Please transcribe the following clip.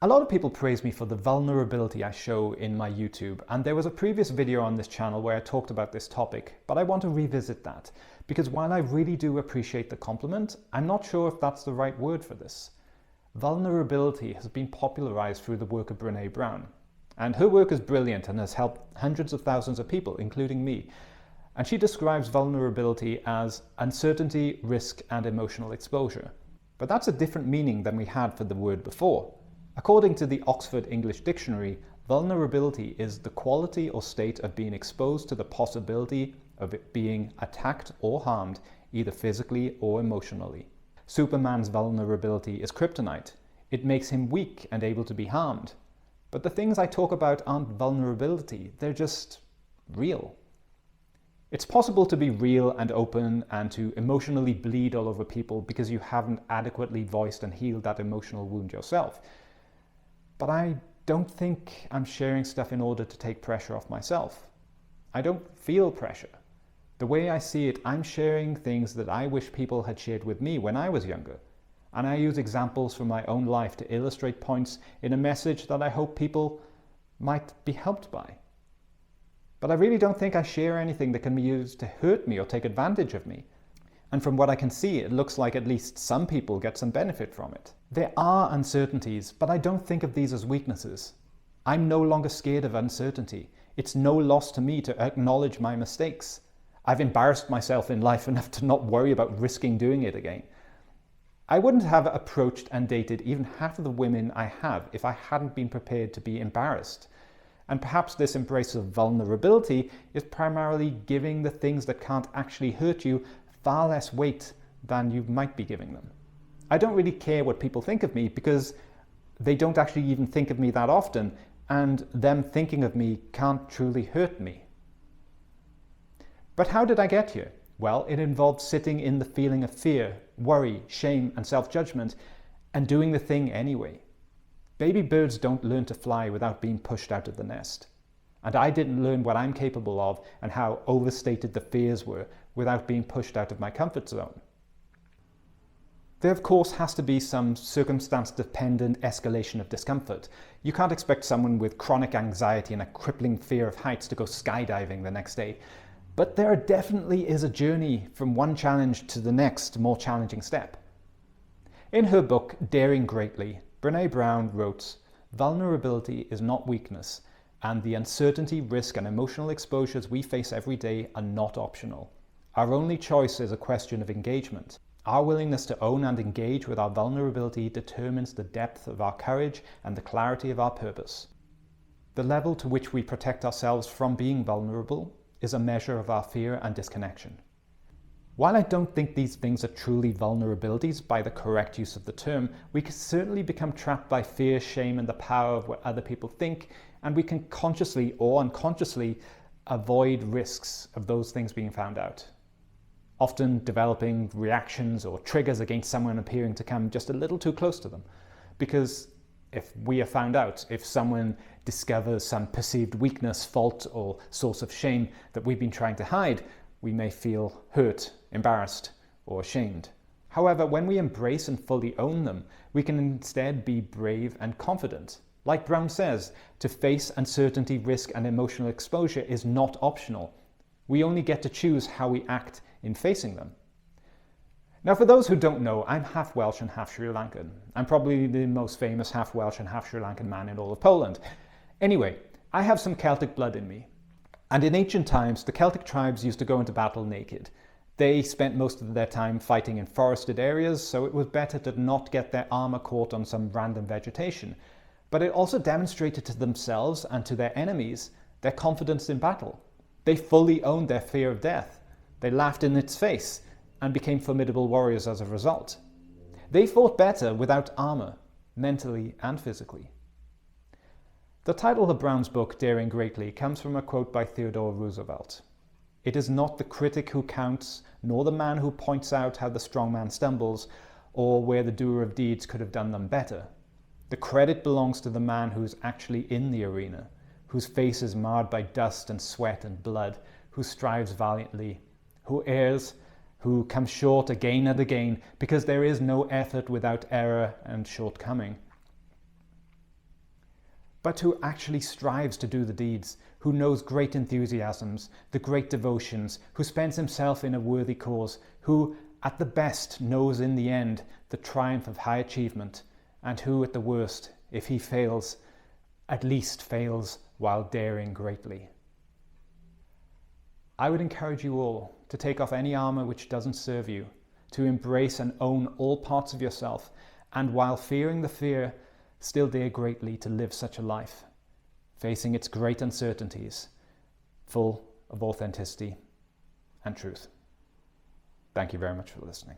A lot of people praise me for the vulnerability I show in my YouTube, and there was a previous video on this channel where I talked about this topic, but I want to revisit that, because while I really do appreciate the compliment, I'm not sure if that's the right word for this. Vulnerability has been popularized through the work of Brené Brown, and her work is brilliant and has helped hundreds of thousands of people, including me. And she describes vulnerability as uncertainty, risk, and emotional exposure. But that's a different meaning than we had for the word before. According to the Oxford English Dictionary, vulnerability is the quality or state of being exposed to the possibility of it being attacked or harmed, either physically or emotionally. Superman's vulnerability is kryptonite. It makes him weak and able to be harmed. But the things I talk about aren't vulnerability, they're just real. It's possible to be real and open and to emotionally bleed all over people because you haven't adequately voiced and healed that emotional wound yourself. But I don't think I'm sharing stuff in order to take pressure off myself. I don't feel pressure. The way I see it, I'm sharing things that I wish people had shared with me when I was younger. And I use examples from my own life to illustrate points in a message that I hope people might be helped by. But I really don't think I share anything that can be used to hurt me or take advantage of me. And from what I can see, it looks like at least some people get some benefit from it. There are uncertainties, but I don't think of these as weaknesses. I'm no longer scared of uncertainty. It's no loss to me to acknowledge my mistakes. I've embarrassed myself in life enough to not worry about risking doing it again. I wouldn't have approached and dated even half of the women I have if I hadn't been prepared to be embarrassed. And perhaps this embrace of vulnerability is primarily giving the things that can't actually hurt you far less weight than you might be giving them. I don't really care what people think of me because they don't actually even think of me that often, and them thinking of me can't truly hurt me. But how did I get here? Well, it involved sitting in the feeling of fear, worry, shame, and self-judgment, and doing the thing anyway. Baby birds don't learn to fly without being pushed out of the nest. And I didn't learn what I'm capable of and how overstated the fears were without being pushed out of my comfort zone. There of course has to be some circumstance-dependent escalation of discomfort. You can't expect someone with chronic anxiety and a crippling fear of heights to go skydiving the next day. But there definitely is a journey from one challenge to the next, more challenging step. In her book, Daring Greatly, Brené Brown wrote, "Vulnerability is not weakness, and the uncertainty, risk, and emotional exposures we face every day are not optional. Our only choice is a question of engagement. Our willingness to own and engage with our vulnerability determines the depth of our courage and the clarity of our purpose. The level to which we protect ourselves from being vulnerable is a measure of our fear and disconnection." While I don't think these things are truly vulnerabilities by the correct use of the term, we can certainly become trapped by fear, shame, and the power of what other people think, and we can consciously or unconsciously avoid risks of those things being found out. Often developing reactions or triggers against someone appearing to come just a little too close to them. Because if we are found out, if someone discovers some perceived weakness, fault, or source of shame that we've been trying to hide, we may feel hurt, embarrassed, or ashamed. However, when we embrace and fully own them, we can instead be brave and confident. Like Brown says, to face uncertainty, risk, and emotional exposure is not optional. We only get to choose how we act in facing them. Now, for those who don't know, I'm half Welsh and half Sri Lankan. I'm probably the most famous half Welsh and half Sri Lankan man in all of Poland. Anyway, I have some Celtic blood in me. And in ancient times, the Celtic tribes used to go into battle naked. They spent most of their time fighting in forested areas, so it was better to not get their armor caught on some random vegetation. But it also demonstrated to themselves and to their enemies their confidence in battle. They fully owned their fear of death. They laughed in its face and became formidable warriors as a result. They fought better without armor, mentally and physically. The title of Brown's book, Daring Greatly, comes from a quote by Theodore Roosevelt. "It is not the critic who counts, nor the man who points out how the strong man stumbles, or where the doer of deeds could have done them better. The credit belongs to the man who is actually in the arena, whose face is marred by dust and sweat and blood, who strives valiantly, who errs, who comes short again and again, because there is no effort without error and shortcoming. but who actually strives to do the deeds, who knows great enthusiasms, the great devotions, who spends himself in a worthy cause, who at the best knows in the end the triumph of high achievement, and who at the worst, if he fails, at least fails while daring greatly. I would encourage you all to take off any armour which doesn't serve you, to embrace and own all parts of yourself, and while fearing the fear, still dare greatly to live such a life, facing its great uncertainties, full of authenticity and truth. Thank you very much for listening.